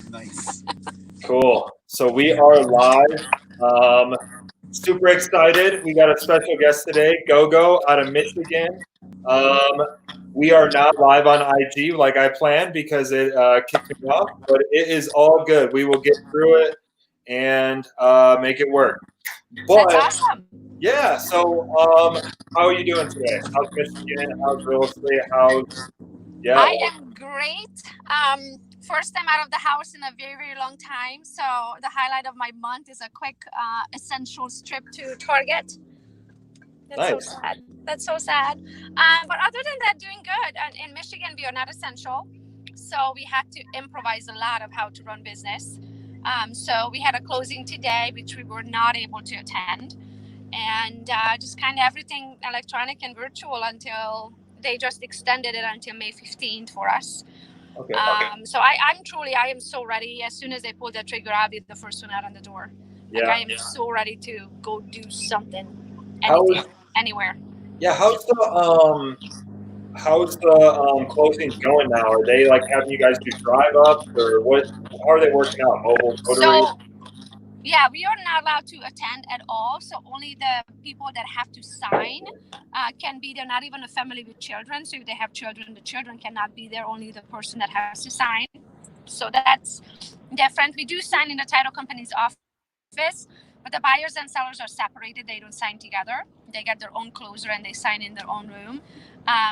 Nice. Cool. So we are live. Super excited. We got a special guest today, GOGO out of Michigan. We are not live on IG like I planned because it kicked me off, but it is all good. We will get through it and make it work. That's But awesome. yeah, so how are you doing today? How's Michigan? How's real estate? I am great. First time out of the house in a very, very long time. So the highlight of my month is a quick essentials trip to Target. That's Nice. so sad. That's so sad. But other than that, doing good. And in Michigan, we are not essential. So we had to improvise a lot of how to run business. So we had a closing today, which we were not able to attend. And just kind of everything electronic and virtual until they just extended it until May 15th for us. Okay. So I am so ready. As soon as they pull the trigger, I'll be the first one out on the door. Like I am so ready to go do something, anywhere. Yeah, how's the closings going now? Are they like having you guys do drive ups or what? How are they working out? Mobile notary? So yeah, we are not allowed to attend at all. So only the people that have to sign can be there. Not even a family with children. So if they have children, the children cannot be there. Only the person that has to sign. So that's different. We do sign in the title company's office, but the buyers and sellers are separated. They don't sign together. They get their own closer and they sign in their own room.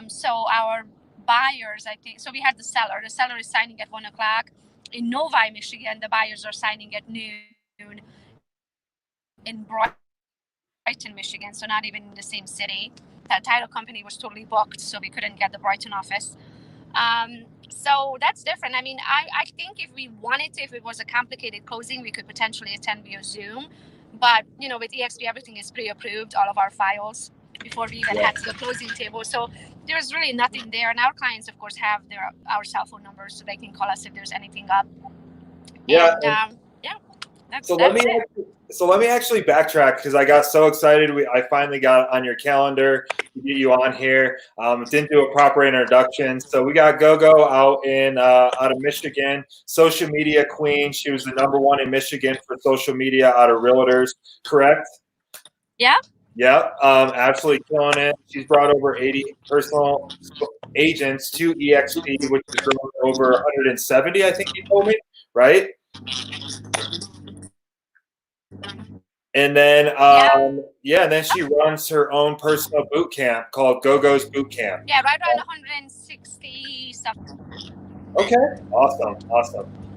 So our buyers, I think, so we had the seller. The seller is signing at 1:00 in Novi, Michigan. The buyers are signing at noon in Brighton, Michigan. So not even in the same city. That title company was totally booked, so we couldn't get the Brighton office. So that's different. I mean, I think if we wanted to, if it was a complicated closing, we could potentially attend via Zoom. But, you know, with EXP, everything is pre-approved, all of our files, before we even head to the closing table. So there's really nothing there. And our clients, of course, have our cell phone numbers, so they can call us if there's anything up. Yeah. And, that's let me actually backtrack because I got so excited. I finally got on your calendar to get you on here. Didn't do a proper introduction. So we got GoGo out of Michigan, social media queen. She was the #1 in Michigan for social media out of Realtors, correct? Yeah. Yep. Absolutely killing it. She's brought over 80 personal agents to EXP, which has grown over 170, I think you told me, right? And then, and then she runs her own personal boot camp called GoGo's Boot Camp. Yeah, right around 160 something. Okay, awesome.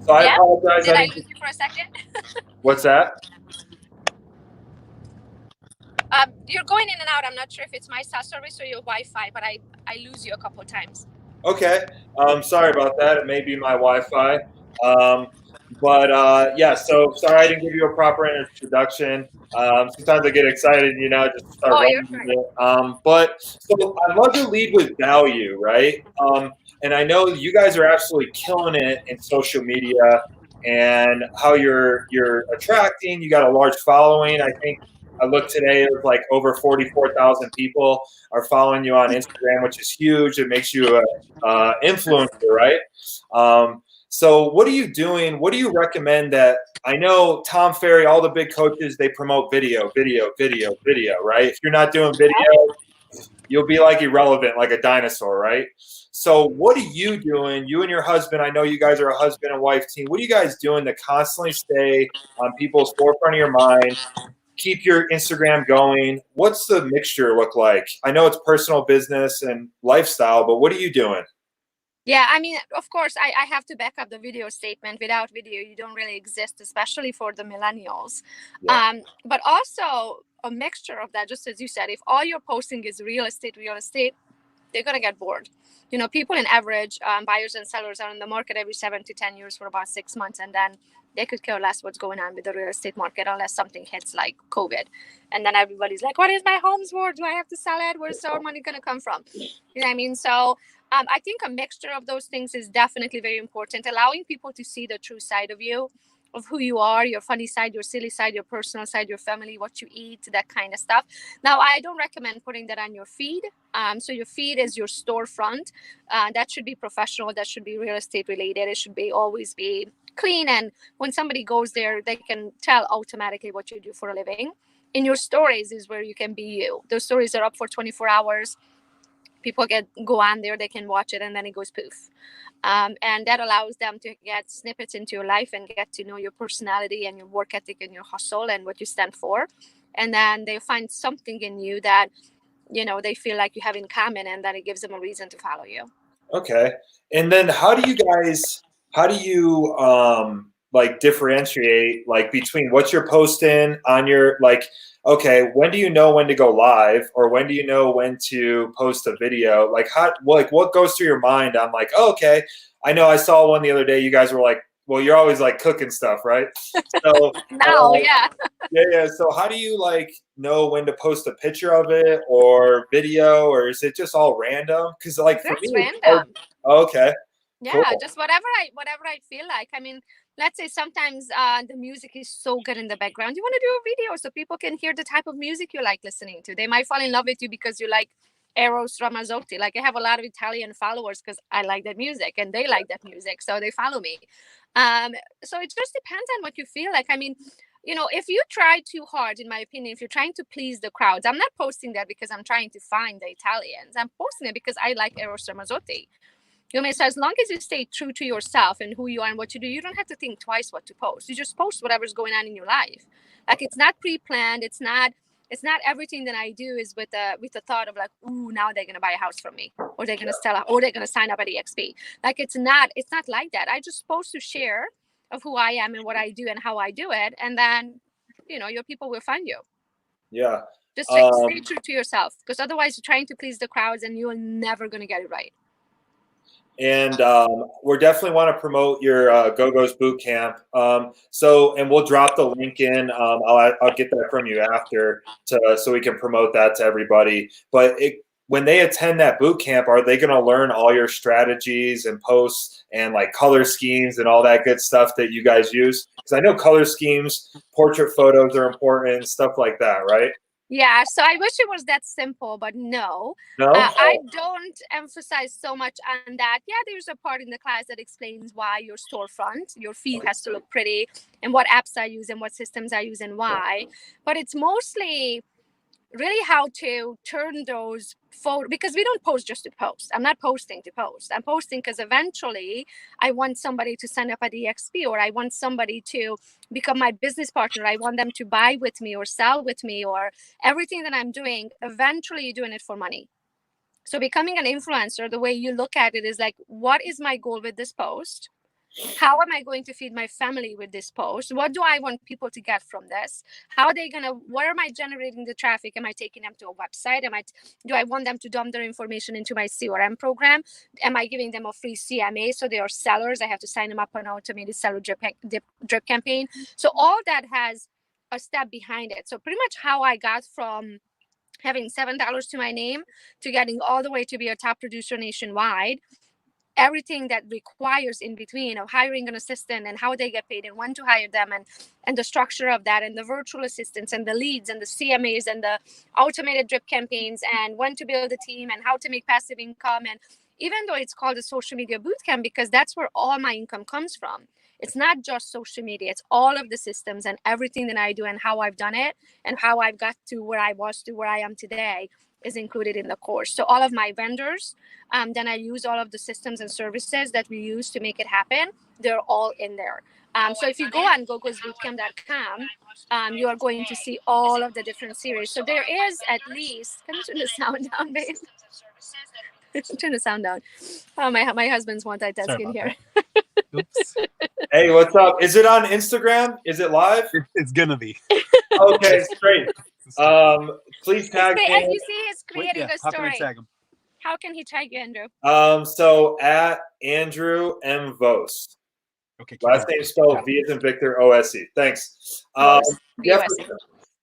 So I apologize. Did I lose you for a second? What's that? You're going in and out. I'm not sure if it's my cell service or your Wi-Fi, but I lose you a couple of times. Okay, sorry about that. It may be my Wi-Fi. So sorry I didn't give you a proper introduction. Sometimes I get excited, just start running with it. But so I'd love to lead with value, right? And I know you guys are absolutely killing it in social media and how you're attracting. You got a large following. I think I looked today, it was like over 44,000 people are following you on Instagram, which is huge. It makes you an influencer, right? So what are you doing? What do you recommend that? I know Tom Ferry, all the big coaches, they promote video, right? If you're not doing video, you'll be like irrelevant, like a dinosaur, right? So what are you doing? You and your husband, I know you guys are a husband and wife team. What are you guys doing to constantly stay on people's forefront of your mind? Keep your Instagram going. What's the mixture look like? I know it's personal business and lifestyle, but what are you doing? Yeah, I mean, of course, I have to back up the video statement. Without video, you don't really exist, especially for the millennials. Yeah. But also a mixture of that, just as you said, if all you're posting is real estate, they're going to get bored. You know, people in average, buyers and sellers are in the market every 7 to 10 years for about 6 months. And then they could care less what's going on with the real estate market unless something hits like COVID. And then everybody's like, what is my home's worth? Do I have to sell it? Where's our money going to come from? You know what I mean? So I think a mixture of those things is definitely very important. Allowing people to see the true side of you, of who you are, your funny side, your silly side, your personal side, your family, what you eat, that kind of stuff. Now, I don't recommend putting that on your feed. So your feed is your storefront. That should be professional. That should be real estate related. It should always be clean, and when somebody goes there, they can tell automatically what you do for a living. In your stories is where you can be you. Those stories are up for 24 hours. People go on there, they can watch it, and then it goes poof. And that allows them to get snippets into your life and get to know your personality and your work ethic and your hustle and what you stand for. And then they find something in you that, they feel like you have in common, and then it gives them a reason to follow you. Okay. And then how do you like differentiate like between what you're posting on your like okay, when do you know when to go live or when do you know when to post a video? Like what goes through your mind on like, oh, okay, I know I saw one the other day you guys were like, well, you're always like cooking stuff, right? So Now, yeah. yeah. So how do you like know when to post a picture of it or video, or is it just all random? Because like for That's me, it's hard. random. Oh, okay, Yeah, cool. just whatever I feel like. I mean, let's say sometimes the music is so good in the background. You want to do a video so people can hear the type of music you like listening to. They might fall in love with you because you like Eros Ramazzotti. Like I have a lot of Italian followers because I like that music and they like that music, so they follow me. So it just depends on what you feel like. I mean, if you try too hard, in my opinion, if you're trying to please the crowds, I'm not posting that because I'm trying to find the Italians. I'm posting it because I like Eros Ramazzotti. So as long as you stay true to yourself and who you are and what you do, you don't have to think twice what to post. You just post whatever's going on in your life. Like it's not pre-planned. It's not everything that I do is with the thought of like, ooh, now they're gonna buy a house from me, or they're gonna sell, or they're gonna sign up at EXP. Like it's not like that. I just supposed to share of who I am and what I do and how I do it, and then your people will find you. Yeah. Just stay true to yourself, because otherwise you're trying to please the crowds and you're never gonna get it right. And we definitely want to promote your GOGO's boot camp. And we'll drop the link in. I'll get that from you after so we can promote that to everybody. But when they attend that boot camp, are they going to learn all your strategies and posts and like color schemes and all that good stuff that you guys use? Because I know color schemes, portrait photos are important, stuff like that, right? Yeah, so I wish it was that simple, but no. No? I don't emphasize so much on that. Yeah, there's a part in the class that explains why your storefront, your feed has to look pretty, and what apps I use and what systems I use and why. But it's mostly really how to turn those photos, because we don't post just to post. I'm not posting to post. I'm posting because eventually I want somebody to sign up at EXP, or I want somebody to become my business partner. I want them to buy with me or sell with me, or everything that I'm doing, eventually you're doing it for money. So becoming an influencer, the way you look at it is like, what is my goal with this post? How am I going to feed my family with this post? What do I want people to get from this? How are they gonna, where am I generating the traffic? Am I taking them to a website? Do I want them to dump their information into my CRM program? Am I giving them a free CMA so they are sellers? I have to sign them up on an automated seller drip campaign. So all that has a step behind it. So pretty much how I got from having $7 to my name to getting all the way to be a top producer nationwide, everything that requires in between of hiring an assistant and how they get paid and when to hire them, and the structure of that, and the virtual assistants and the leads and the CMAs and the automated drip campaigns, and when to build a team and how to make passive income. And even though it's called a social media bootcamp, because that's where all my income comes from, it's not just social media, it's all of the systems and everything that I do and how I've done it and how I've got to where I was to where I am today is included in the course. So all of my vendors, then I use all of the systems and services that we use to make it happen. They're all in there. So if you go on gogosbootcamp.com, you are going to see all of the different series. So there is at least, can you turn the sound down, babe? Turn the sound down. Oh, my husband's multitasking here. Oops. Hey, what's up? Is it on Instagram? Is it live? It's gonna be. Okay, great. Please tag me. As you see, he's creating a story. Tag him. How can he tag you, Andrew? So at Andrew M. Vos. Okay. Last name spelled V as in Victor, O-S-E. Thanks. Yeah,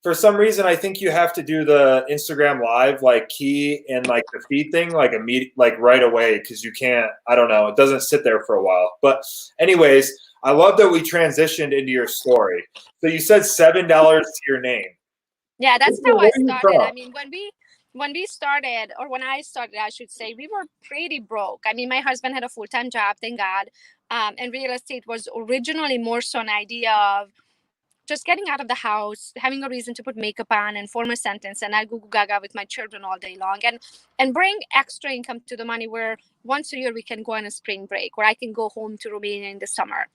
for some reason, I think you have to do the Instagram live like key and like the feed thing like immediate, like right away, because you can't. I don't know. It doesn't sit there for a while. But anyways, I love that we transitioned into your story. So you said $7 to your name. Yeah, that's how I started. I mean, when we started, or when I started, I should say, we were pretty broke. I mean, my husband had a full-time job, thank God. And real estate was originally more so an idea of just getting out of the house, having a reason to put makeup on and form a sentence, and I go gaga with my children all day long, and bring extra income to the money where once a year we can go on a spring break, where I can go home to Romania in the summer.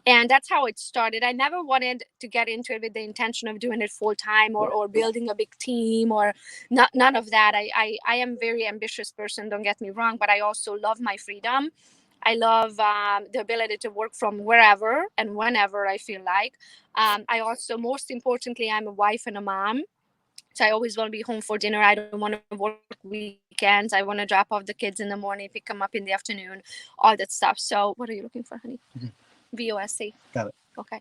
And that's how it started. I never wanted to get into it with the intention of doing it full time, or building a big team, or none of that. I am a very ambitious person, don't get me wrong, but I also love my freedom. I love the ability to work from wherever and whenever I feel like. I also, most importantly, I'm a wife and a mom. So I always want to be home for dinner. I don't want to work weekends. I want to drop off the kids in the morning, pick them up in the afternoon, all that stuff. So what are you looking for, honey? VOSC. Got it. Okay.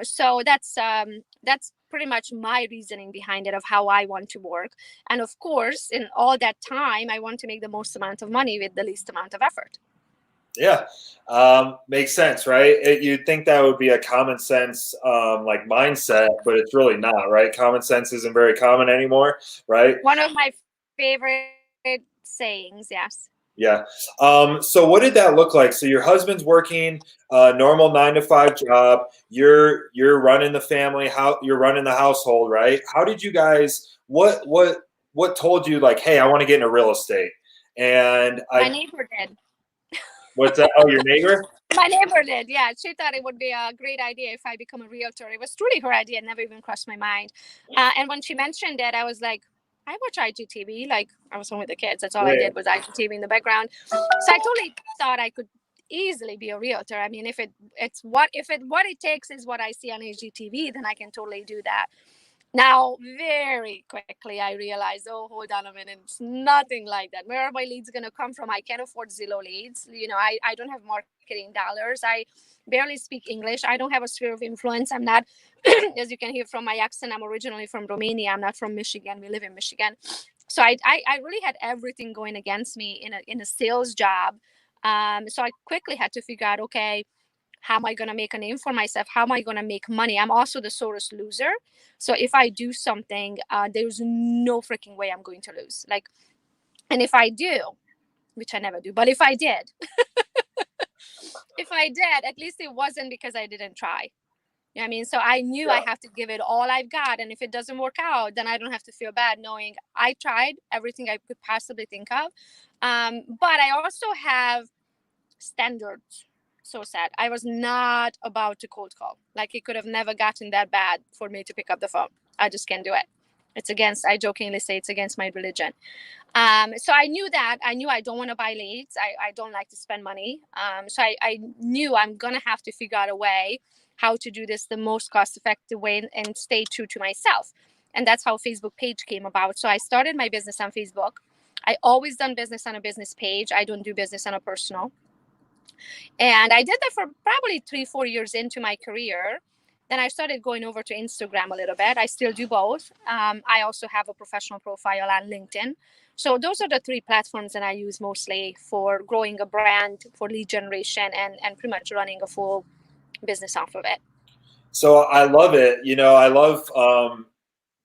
So that's pretty much my reasoning behind it, of how I want to work. And of course, in all that time, I want to make the most amount of money with the least amount of effort. Yeah, makes sense, right? You'd think that would be a common sense like mindset, but it's really not, right? Common sense isn't very common anymore, right? One of my favorite sayings, yes. Yeah. So what did that look like? So your husband's working a normal 9 to 5 job. You're running the family. How you're running the household, right? How did you guys? What told you like, hey, I want to get into real estate? And My neighbor did. What's that? Oh, your neighbor? My neighbor did. Yeah, she thought it would be a great idea if I become a realtor. It was truly her idea. It never even crossed my mind. And when she mentioned it, I was like, I watch IGTV. Like, I was home with the kids. That's all I did was IGTV in the background. So I totally thought I could easily be a realtor. I mean, if it takes is what I see on IGTV, then I can totally do that. Now, very quickly, I realized, oh, hold on a minute. It's nothing like that. Where are my leads going to come from? I can't afford Zillow leads. I don't have marketing dollars. I barely speak English. I don't have a sphere of influence. I'm not, as you can hear from my accent, I'm originally from Romania. I'm not from Michigan. We live in Michigan. So I really had everything going against me in a sales job. So I quickly had to figure out, okay, how am I going to make a name for myself? How am I going to make money? I'm also the sorest loser. So if I do something, there's no freaking way I'm going to lose. Like, and if I do, which I never do, but if I did, at least it wasn't because I didn't try. You know what I mean? So I knew I have to give it all I've got. And if it doesn't work out, then I don't have to feel bad knowing I tried everything I could possibly think of. But I also have standards. So sad. I was not about to cold call. Like, it could have never gotten that bad for me to pick up the phone. I just can't do it. I jokingly say it's against my religion. So I knew that. I knew I don't want to buy leads. I don't like to spend money. So I knew I'm going to have to figure out a way how to do this the most cost effective way and stay true to myself. And that's how Facebook page came about. So I started my business on Facebook. I always done business on a business page. I don't do business on a personal. And I did that for probably 3-4 years into my career. Then I started going over to Instagram a little bit. I still do both. I also have a professional profile on LinkedIn. So those are the 3 platforms that I use mostly for growing a brand, for lead generation, and pretty much running a full business off of it. So I love it. I love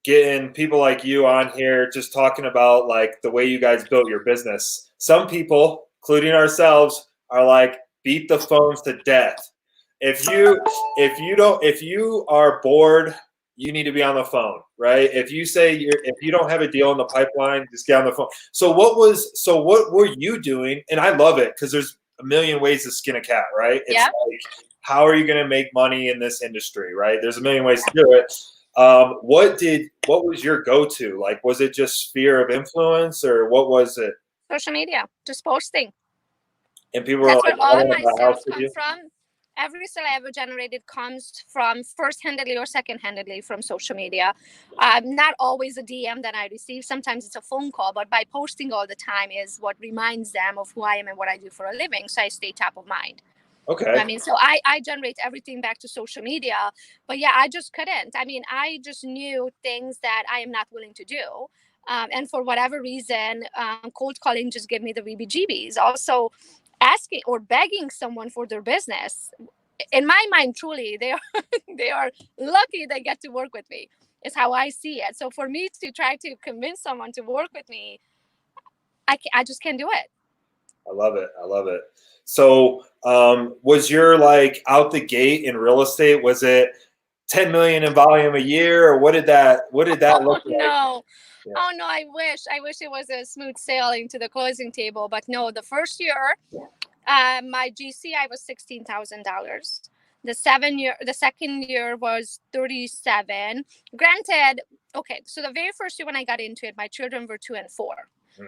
getting people like you on here just talking about like the way you guys built your business. Some people, including ourselves, are like, beat the phones to death. If you are bored, you need to be on the phone, right? If you don't have a deal in the pipeline, just get on the phone. So what were you doing? And I love it because there's a million ways to skin a cat, right? It's like, how are you going to make money in this industry, right? There's a million ways to do it. What was your go-to? Like, was it just sphere of influence, or what was it? Social media, just posting. And people were like, all my sales come from. Every sale I ever generated comes from first-handedly or second-handedly from social media. Not always a DM that I receive. Sometimes it's a phone call, but by posting all the time is what reminds them of who I am and what I do for a living. So I stay top of mind. Okay. You know I mean, so I generate everything back to social media, but yeah, I just couldn't. I mean, I just knew things that I am not willing to do. And for whatever reason, cold calling just gave me the VBGBs. Also, asking or begging someone for their business, in my mind, truly, they are lucky they get to work with me. Is how I see it. So for me to try to convince someone to work with me, I just can't do it. I love it. I love it. So, was your like out the gate in real estate? Was it 10 million in volume a year, or what did that look like? No. Yeah. Oh no, I wish it was a smooth sailing to the closing table, but no. The first year, my GCI was $16,000. The second year was 37. Granted, okay. So the very first year when I got into it, my children were 2 and 4,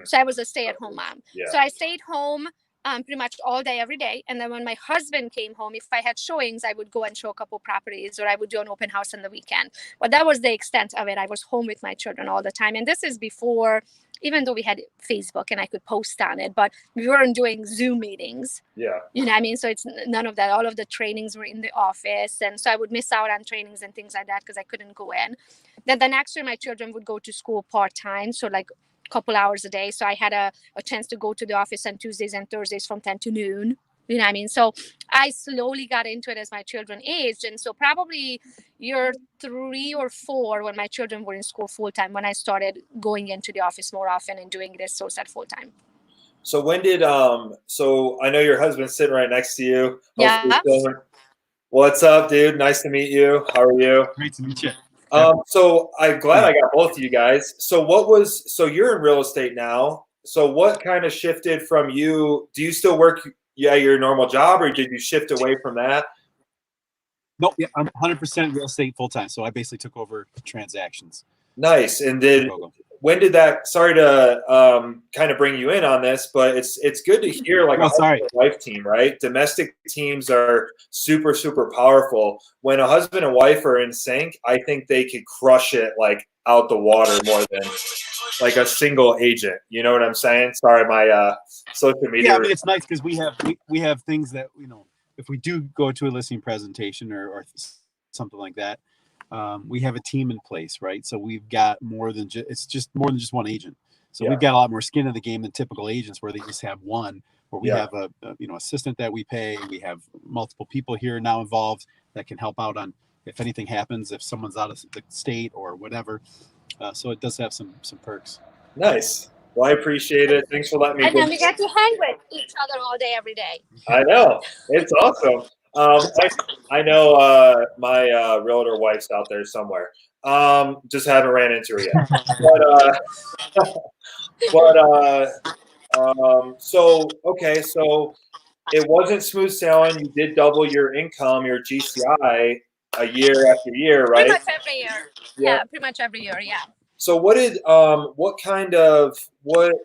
so I was a stay-at-home mom. Yeah. So I stayed home pretty much all day, every day. And then when my husband came home, if I had showings, I would go and show a couple properties, or I would do an open house on the weekend. But that was the extent of it. I was home with my children all the time. And this is before, even though we had Facebook and I could post on it, but we weren't doing Zoom meetings. Yeah. You know what I mean? So it's none of that. All of the trainings were in the office. And so I would miss out on trainings and things like that because I couldn't go in. Then the next year, my children would go to school part-time. So like couple hours a day. So I had a chance to go to the office on Tuesdays and Thursdays from 10 to noon. You know what I mean? So I slowly got into it as my children aged. And so probably year 3 or 4, when my children were in school full time, when I started going into the office more often and doing this set full time. So when did so I know your husband's sitting right next to you. Yeah. What's up, dude? Nice to meet you. How are you? Great to meet you. So I'm glad I got both of you guys. So you're in real estate now. So what kind of shifted from you? Do you still work your normal job, or did you shift away from that? Nope. Yeah, I'm 100% real estate full time. So I basically took over transactions. Nice. And when did that? Sorry to kind of bring you in on this, but it's good to hear like a wife team, right? Domestic teams are super, super powerful. When a husband and wife are in sync, I think they could crush it like out the water more than like a single agent. You know what I'm saying? Sorry, my social media. Yeah, I mean, it's nice because we have things that, you know, if we do go to a listing presentation or something like that, we have a team in place, right? So we've got more than just one agent. So we've got a lot more skin in the game than typical agents, where they just have one. Where we have a assistant that we pay. We have multiple people here now involved that can help out on if anything happens, if someone's out of the state or whatever. So it does have some perks. Nice. Well, I appreciate it. Thanks for letting me. And then we get to hang with each other all day, every day. I know. It's awesome. I know my realtor wife's out there somewhere. Just haven't ran into her yet. So it wasn't smooth sailing. You did double your income, your GCI, a year after year, right? Pretty much every year. Yeah, pretty much every year. Yeah. So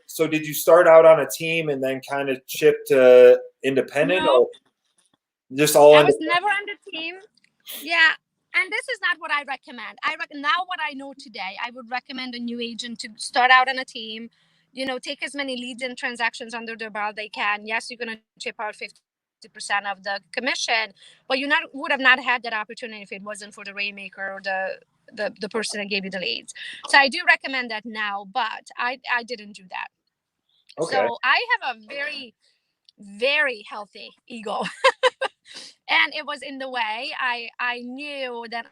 so did you start out on a team and then kind of shift to independent? No. Or just all I was never on the team. Yeah. And this is not what I recommend. Now what I know today, I would recommend a new agent to start out on a team, take as many leads and transactions under their belt they can. Yes, you're going to chip out 50% of the commission, but you would have not had that opportunity if it wasn't for the rainmaker or the person that gave you the leads. So I do recommend that now, but I didn't do that. Okay. So I have a very, very healthy ego. And it was in the way I knew that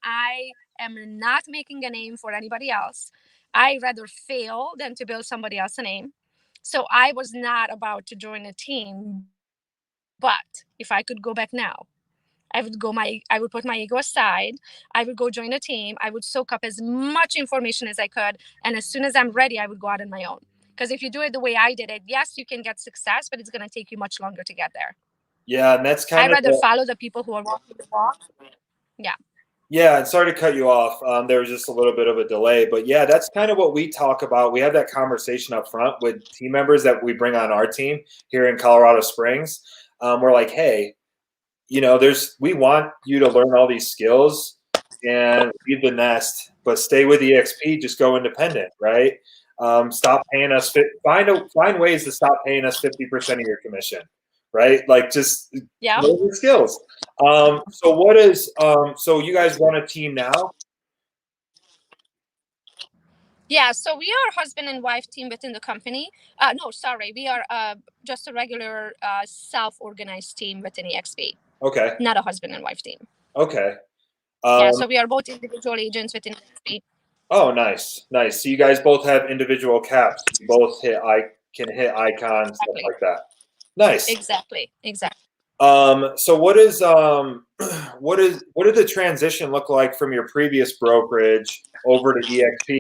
I am not making a name for anybody else. I rather fail than to build somebody else's name. So I was not about to join a team. But if I could go back now, I would put my ego aside. I would go join a team. I would soak up as much information as I could. And as soon as I'm ready, I would go out on my own. Because if you do it the way I did it, yes, you can get success, but it's going to take you much longer to get there. Yeah, and that's kind I'd rather follow the people who are walking the walk. Yeah. Yeah, and sorry to cut you off. There was just a little bit of a delay, but yeah, that's kind of what we talk about. We have that conversation up front with team members that we bring on our team here in Colorado Springs. We're like, hey, we want you to learn all these skills and leave the nest, but stay with EXP. Just go independent, right? Stop paying us. Find ways to stop paying us 50% of your commission. Right? Like just learn the skills. So you guys run a team now? Yeah, so we are a husband and wife team within the company. No, sorry. We are just a regular self-organized team within EXP. Okay. Not a husband and wife team. Okay. So we are both individual agents within EXP. Oh, nice. So you guys both have individual caps. You both hit can hit icons, stuff Exactly. like that. Nice. Exactly. So what is what did the transition look like from your previous brokerage over to EXP?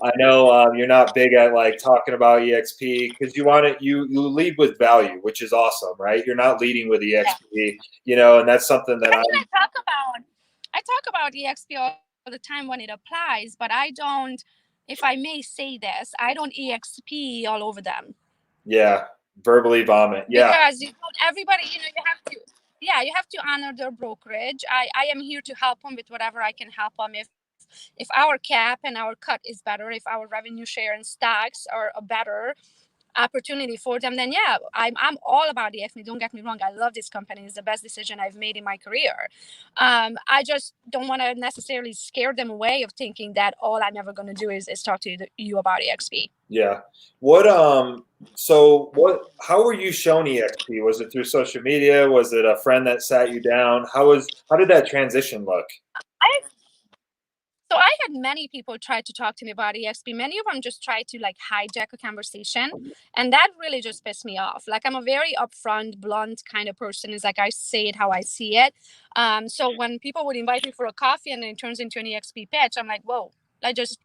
I know you're not big at like talking about EXP because you lead with value, which is awesome, right? You're not leading with Yeah. EXP, and that's something that I mean, I talk about EXP all the time when it applies, but I don't. If I may say this, I don't EXP all over them. yeah, verbally vomit. Yeah, Because you don't, everybody, you have to, yeah, you have to honor their brokerage. I am here to help them with whatever I can help them. If our cap and our cut is better, if our revenue share and stocks are a better opportunity for them, then yeah, I'm all about EXP. Don't get me wrong, I love this company. It's the best decision I've made in my career. I just don't want to necessarily scare them away of thinking that all I'm ever going to do is talk to you about EXP. yeah. What how were you shown EXP? Was it through social media? Was it a friend that sat you down? How did that transition look? I So I had many people try to talk to me about EXP. Many of them just try to like hijack a conversation. And that really just pissed me off. Like I'm a very upfront, blunt kind of person. It's like I say it how I see it. So when people would invite me for a coffee and then it turns into an EXP pitch, I'm like, whoa, like just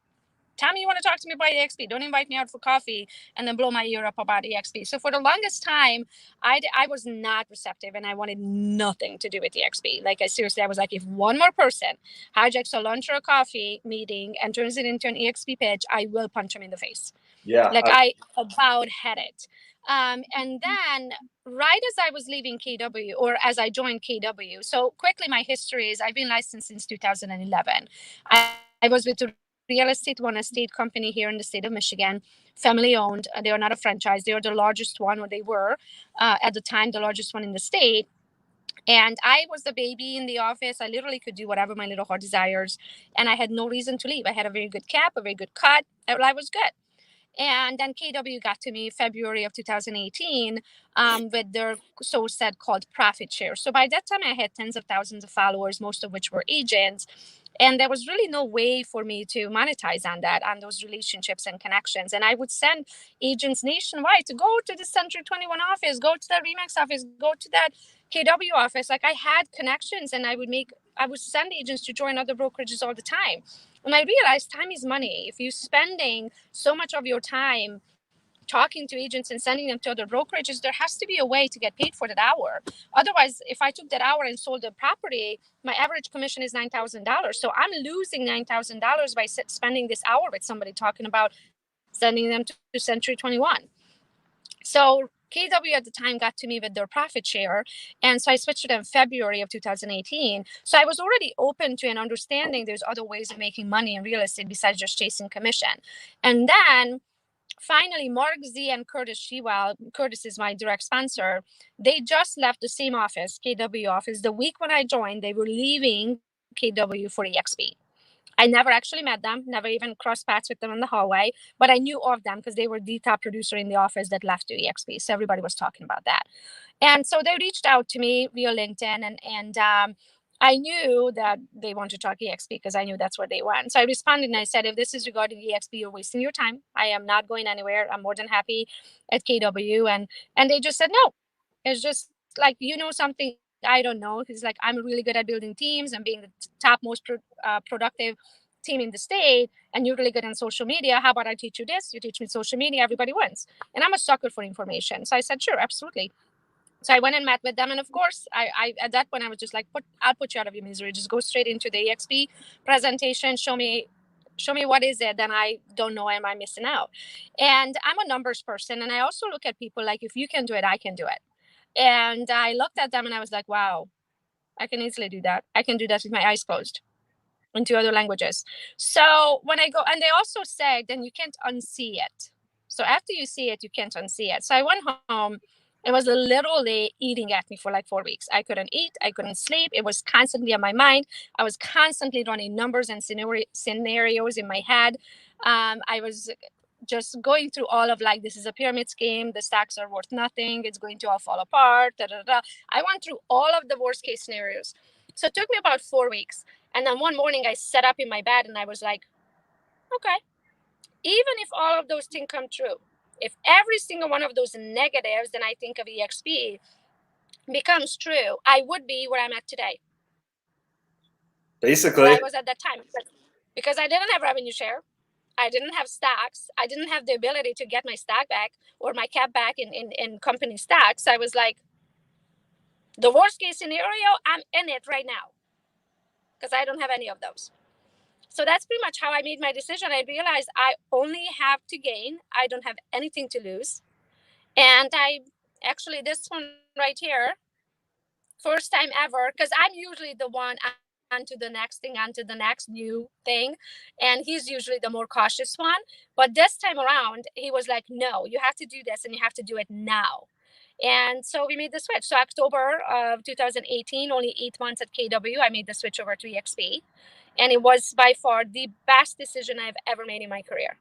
tell me you want to talk to me about EXP. Don't invite me out for coffee and then blow my ear up about EXP. So for the longest time, I was not receptive and I wanted nothing to do with EXP. Like I was like, if one more person hijacks a lunch or a coffee meeting and turns it into an EXP pitch, I will punch him in the face. Yeah, Like I about had it. And then right as I was leaving KW or as I joined KW, so quickly my history is I've been licensed since 2011. I was with a real estate company here in the state of Michigan, family owned. They are not a franchise. They are the largest one, or they were at the time, the largest one in the state. And I was the baby in the office. I literally could do whatever my little heart desires. And I had no reason to leave. I had a very good cap, a very good cut. I was good. And then KW got to me February of 2018 with their so said called profit share. So by that time, I had tens of thousands of followers, most of which were agents. And there was really no way for me to monetize on those relationships and connections. And I would send agents nationwide to go to the Century 21 office, go to the Remax office, go to that KW office. Like I had connections and I would send agents to join other brokerages all the time. And I realized time is money. If you're spending so much of your time talking to agents and sending them to other brokerages, there has to be a way to get paid for that hour. Otherwise, if I took that hour and sold the property, my average commission is $9,000. So I'm losing $9,000 by spending this hour with somebody talking about sending them to Century 21. So KW at the time got to me with their profit share. And so I switched to them February of 2018. So I was already open to and understanding there's other ways of making money in real estate besides just chasing commission. And then finally, Mark Z and Curtis Shewell, Curtis is my direct sponsor, they just left the same office, KW office. The week when I joined, they were leaving KW for EXP. I never actually met them, never even crossed paths with them in the hallway, but I knew of them because they were the top producer in the office that left to EXP. So everybody was talking about that. And so they reached out to me via LinkedIn, and I knew that they want to talk EXP because I knew that's where they went. So I responded and I said, if this is regarding EXP, you're wasting your time. I am not going anywhere. I'm more than happy at KW. And they just said, no. It's just like, something I don't know. He's like, I'm really good at building teams and being the top most productive team in the state. And you're really good on social media. How about I teach you this? You teach me social media. Everybody wins. And I'm a sucker for information. So I said, sure, absolutely. So I went and met with them, and of course, I at that point I was just like, I'll put you out of your misery. Just go straight into the EXP presentation. Show me what is it. Then I don't know, am I missing out? And I'm a numbers person, and I also look at people like, if you can do it, I can do it. And I looked at them and I was like, wow, I can easily do that. I can do that with my eyes closed into other languages. So when I go, and they also said, then you can't unsee it. So after you see it, you can't unsee it. So I went home. It was literally eating at me for like 4 weeks. I couldn't eat. I couldn't sleep. It was constantly on my mind. I was constantly running numbers and scenarios in my head. I was just going through all of like, this is a pyramid scheme. The stocks are worth nothing. It's going to all fall apart. Da, da, da. I went through all of the worst case scenarios. So it took me about 4 weeks. And then one morning I sat up in my bed and I was like, okay, even if all of those things come true, If every single one of those negatives, then I think of EXP, becomes true, I would be where I'm at today. Basically. Where I was at that time. Because I didn't have revenue share. I didn't have stocks. I didn't have the ability to get my stock back or my cap back in company stocks. I was like, the worst case scenario, I'm in it right now because I don't have any of those. So that's pretty much how I made my decision. I realized I only have to gain. I don't have anything to lose. And I actually, this one right here, first time ever, because I'm usually the one onto the next thing, onto the next new thing. And he's usually the more cautious one. But this time around, he was like, no, you have to do this and you have to do it now. And so we made the switch. So October of 2018, only 8 months at KW, I made the switch over to EXP. And it was by far the best decision I've ever made in my career.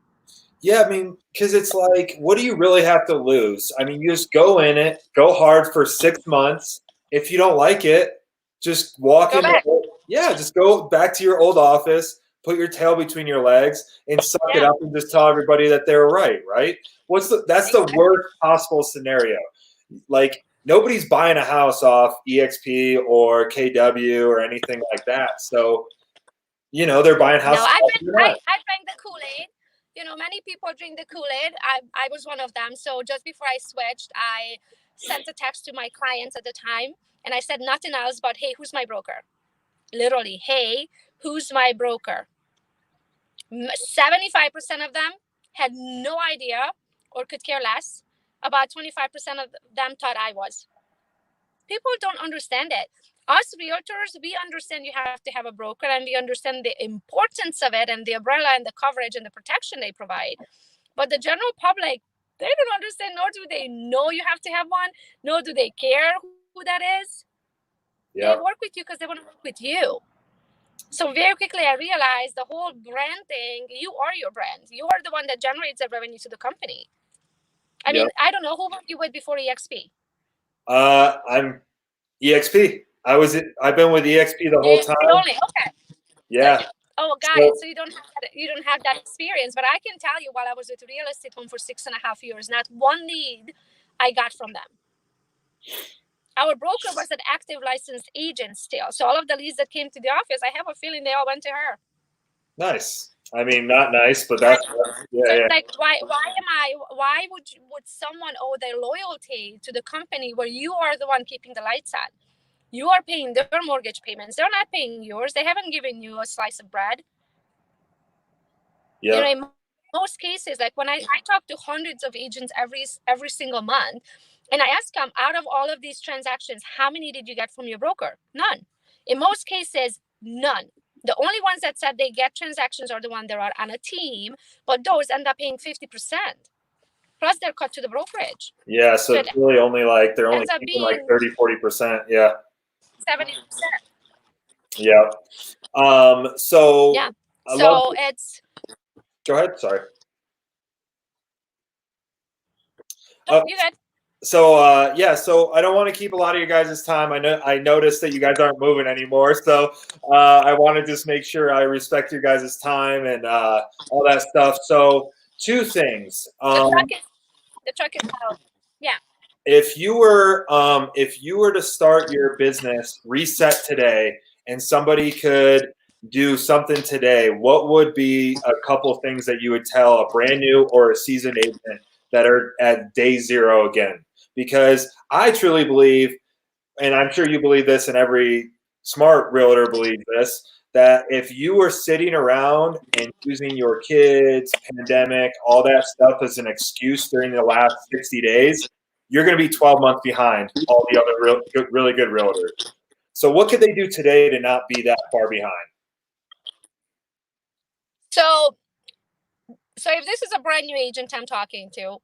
Yeah, I mean, because it's like, what do you really have to lose? I mean, you just go in it, go hard for 6 months. If you don't like it, just walk in. Yeah, just go back to your old office, put your tail between your legs, and suck it up, and just tell everybody that they were right. Right? That's the worst possible scenario. Like, nobody's buying a house off EXP or KW or anything like that. So, they're buying houses. No, I drank the Kool-Aid. Many people drink the Kool-Aid. I was one of them. So just before I switched, I sent a text to my clients at the time, and I said nothing else but, hey, who's my broker? Literally, hey, who's my broker? 75% of them had no idea or could care less. About 25% of them thought I was. People don't understand it. Us realtors, we understand you have to have a broker, and we understand the importance of it and the umbrella and the coverage and the protection they provide. But the general public, they don't understand, nor do they know you have to have one, nor do they care who that is. Yeah. They work with you because they want to work with you. So very quickly, I realized the whole brand thing, you are your brand. You are the one that generates the revenue to the company. I mean, I don't know, who were you with before EXP? I'm EXP. I've been with EXP the whole time. Only, okay. Yeah. Got it. So you don't have that experience, but I can tell you, while I was with Real Estate Home for 6.5 years, not one lead I got from them. Our broker was an active licensed agent still. So all of the leads that came to the office, I have a feeling they all went to her. Nice. I mean, not nice, but that's like, why would someone owe their loyalty to the company where you are the one keeping the lights on? You are paying their mortgage payments. They're not paying yours. They haven't given you a slice of bread. Yeah. In most cases, like when I talk to hundreds of agents every single month, and I ask them, out of all of these transactions, how many did you get from your broker? None. In most cases, none. The only ones that said they get transactions are the ones that are on a team, but those end up paying 50%. Plus they're cut to the brokerage. Yeah, so it's really only like, they're only taking like 30-40%. Yeah. 70%. Yeah. So yeah. So it's. Go ahead. Sorry. Oh, you good. So so I don't want to keep a lot of you guys' time. I noticed that you guys aren't moving anymore, so I want to just make sure I respect your guys' time and all that stuff. So 2 things. The truck is out. Yeah. If you were to start your business, reset today, and somebody could do something today, what would be a couple things that you would tell a brand new or a seasoned agent that are at day 0 again? Because I truly believe, and I'm sure you believe this, and every smart realtor believes this, that if you were sitting around and using your kids, pandemic, all that stuff as an excuse during the last 60 days, you're going to be 12 months behind all the other really good realtors. So what could they do today to not be that far behind? So if this is a brand new agent I'm talking to,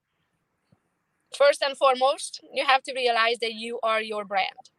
first and foremost, you have to realize that you are your brand.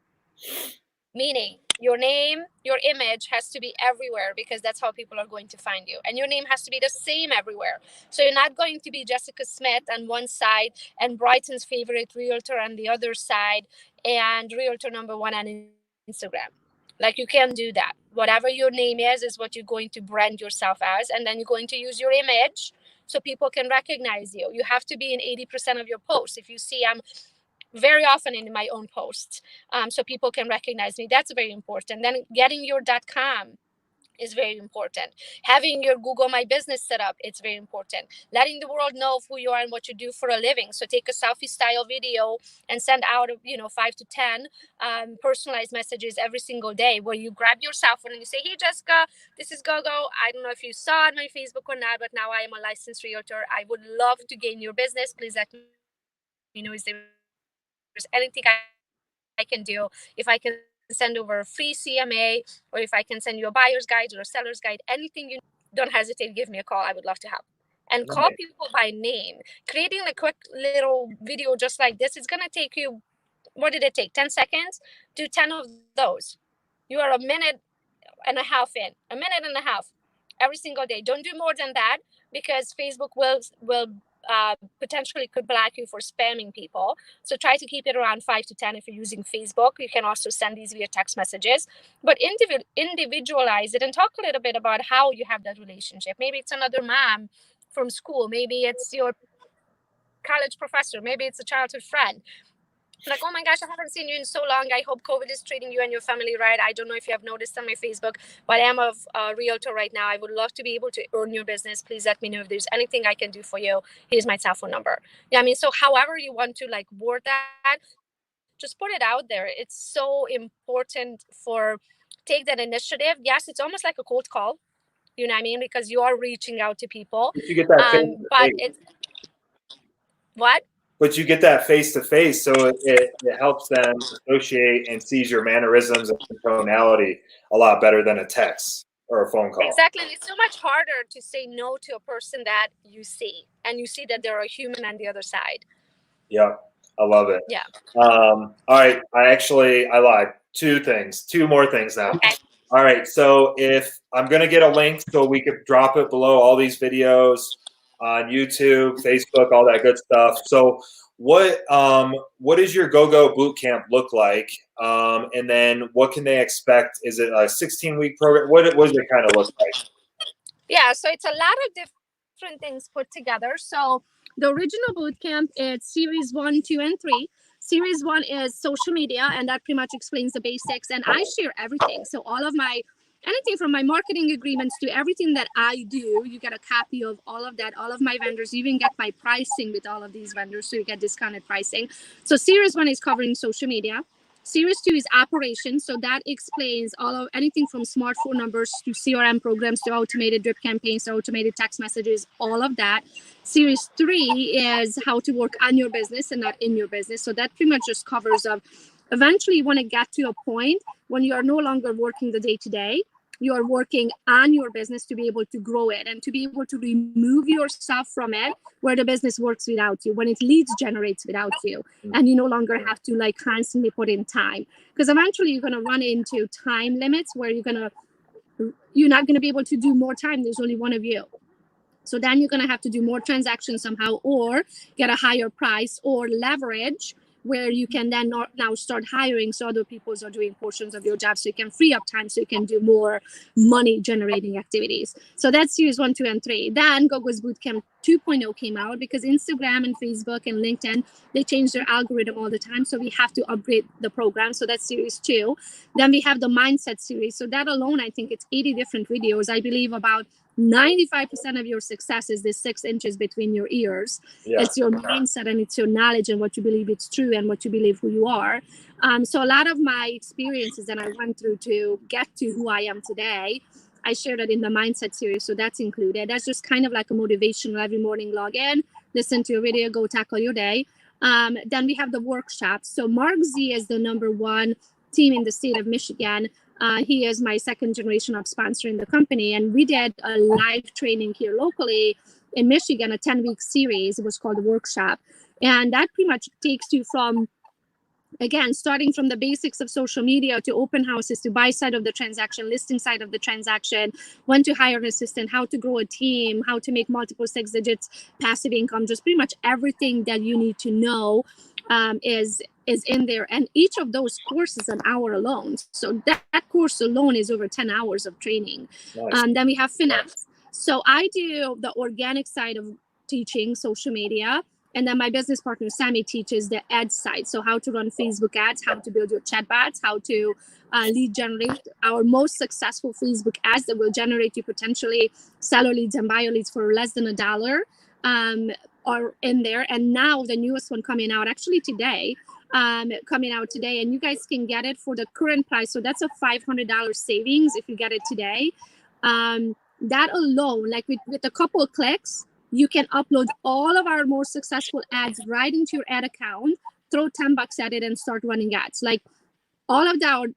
Meaning your name, your image has to be everywhere, because that's how people are going to find you. And your name has to be the same everywhere. So you're not going to be Jessica Smith on one side and Brighton's favorite realtor on the other side and realtor number 1 on Instagram. Like, you can't do that. Whatever your name is what you're going to brand yourself as. And then you're going to use your image so people can recognize you. You have to be in 80% of your posts. If you see, I'm very often in my own posts, so people can recognize me. That's very important. Then getting your .com is very important. Having your Google My Business set up, it's very important. Letting the world know of who you are and what you do for a living. So take a selfie style video and send out, 5 to 10 personalized messages every single day, where you grab your cell phone and you say, hey, Jessica, this is GoGo. I don't know if you saw it on my Facebook or not, but now I am a licensed realtor. I would love to gain your business. Please let me know if there's anything I can do. If I can send over a free CMA, or if I can send you a buyer's guide or a seller's guide, anything you don't hesitate, give me a call. I would love to help. And call people by name. Creating a quick little video just like this, it's gonna take you, what did it take? 10 seconds? Do 10 of those. You are a minute and a half in. A minute and a half every single day. Don't do more than that, because Facebook will potentially could block you for spamming people. So try to keep it around 5 to 10 if you're using Facebook. You can also send these via text messages, but individualize it and talk a little bit about how you have that relationship. Maybe it's another mom from school. Maybe it's your college professor. Maybe it's a childhood friend. Like, oh my gosh, I haven't seen you in so long. I hope COVID is treating you and your family right. I don't know if you have noticed on my Facebook, but I am a realtor right now. I would love to be able to earn your business. Please let me know if there's anything I can do for you. Here's my cell phone number. Yeah, I mean, so however you want to word that, just put it out there. It's so important for take that initiative. Yes, it's almost like a cold call. You know what I mean? Because you are reaching out to people. You get that but it's what? But you get that face to face, so it helps them associate and seize your mannerisms and tonality a lot better than a text or a phone call. Exactly. It's so much harder to say no to a person that you see, and you see that they're a human on the other side. Yeah, I love it. Yeah. All right. I lied. Two more things now. Okay. All right. So if I'm going to get a link so we could drop it below all these videos on YouTube, Facebook, all that good stuff. So what does your GoGo bootcamp look like? And then what can they expect? Is it a 16-week program? What does it kind of look like? Yeah, so it's a lot of different things put together. So the original bootcamp is series 1, 2, and 3. Series 1 is social media, and that pretty much explains the basics. And I share everything. So all of my anything from my marketing agreements to everything that I do, you get a copy of all of that. All of my vendors, you even get my pricing with all of these vendors, so you get discounted pricing. So series 1 is covering social media. Series 2 is operations. So that explains all of anything from smartphone numbers to CRM programs to automated drip campaigns to automated text messages, all of that. Series 3 is how to work on your business and not in your business. So that pretty much just covers eventually you want to get to a point when you are no longer working the day-to-day. You are working on your business to be able to grow it and to be able to remove yourself from it, where the business works without you, when it leads generates without you, and you no longer have to constantly put in time, because eventually you're going to run into time limits where you're not going to be able to do more time. There's only one of you. So then you're going to have to do more transactions somehow, or get a higher price, or leverage, where you can then now start hiring, so other people are doing portions of your job, so you can free up time so you can do more money generating activities. So that's series 1, 2, and 3. Then GoGo's Bootcamp 2.0 came out, because Instagram and Facebook and LinkedIn, they change their algorithm all the time, so we have to upgrade the program. So that's series 2. Then we have the mindset series. So that alone, I think it's 80 different videos. I believe about 95% of your success is this 6 inches between your ears. Yeah. It's your mindset, and it's your knowledge, and what you believe it's true, and what you believe who you are. So a lot of my experiences that I went through to get to who I am today, I shared it in the mindset series. So that's included. That's just kind of like a motivational every morning log in, listen to a video, go tackle your day. Then we have the workshops. So Mark Z is the #1 team in the state of Michigan. He is my second generation of sponsoring the company. And we did a live training here locally in Michigan, a 10-week series. It was called the workshop. And that pretty much takes you from, again, starting from the basics of social media to open houses, to buy side of the transaction, listing side of the transaction, when to hire an assistant, how to grow a team, how to make multiple 6 digits passive income, just pretty much everything that you need to know is in there. And each of those courses an hour alone. So that course alone is over 10 hours of training. Nice. Then we have finance. So I do the organic side of teaching social media. And then my business partner, Sammy, teaches the ad side. So how to run Facebook ads, how to build your chatbots, how to lead generate our most successful Facebook ads that will generate you potentially seller leads and buyer leads for less than $1 are in there. And now the newest one coming out actually today, and you guys can get it for the current price. So that's a $500 savings if you get it today. That alone, like with a couple of clicks, you can upload all of our more successful ads right into your ad account, throw $10 at it and start running ads. Like all of that,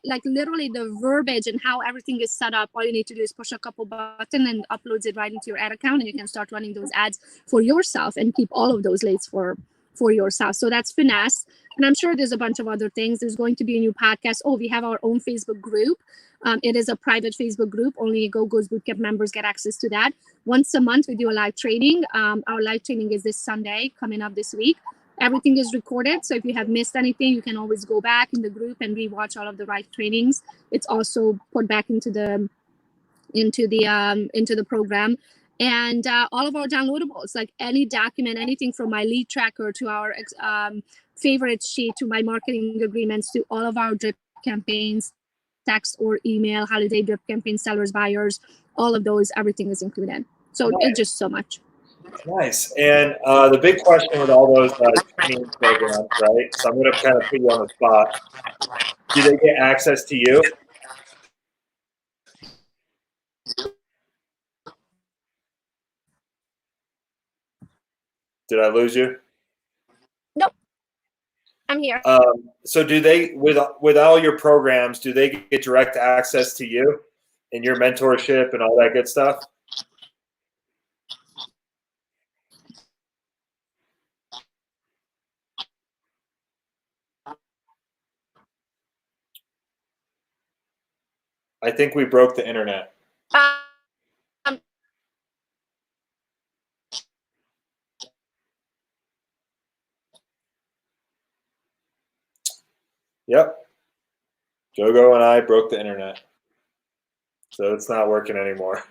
like literally the verbiage and how everything is set up. All you need to do is push a couple buttons and uploads it right into your ad account, and you can start running those ads for yourself and keep all of those leads for yourself. So that's finesse. And I'm sure there's a bunch of other things. There's going to be a new podcast. Oh, we have our own Facebook group. It is a private Facebook group. Only GOGO's Bootcamp members get access to that. Once a month, we do a live training. Our live training is this Sunday, coming up this week. Everything is recorded. So if you have missed anything, you can always go back in the group and rewatch all of the live trainings. It's also put back into the program. And all of our downloadables, like any document, anything from my lead tracker to our favorite sheet to my marketing agreements to all of our drip campaigns, text or email, holiday drip campaign, sellers, buyers, all of those, everything is included. So it's just so much. Nice. And the big question with all those training programs, right? So I'm going to kind of put you on the spot. Do they get access to you? Did I lose you? Nope. I'm here. So do they, with all your programs, do they get direct access to you and your mentorship and all that good stuff? I think we broke the internet. Yep. GOGO and I broke the internet. So it's not working anymore.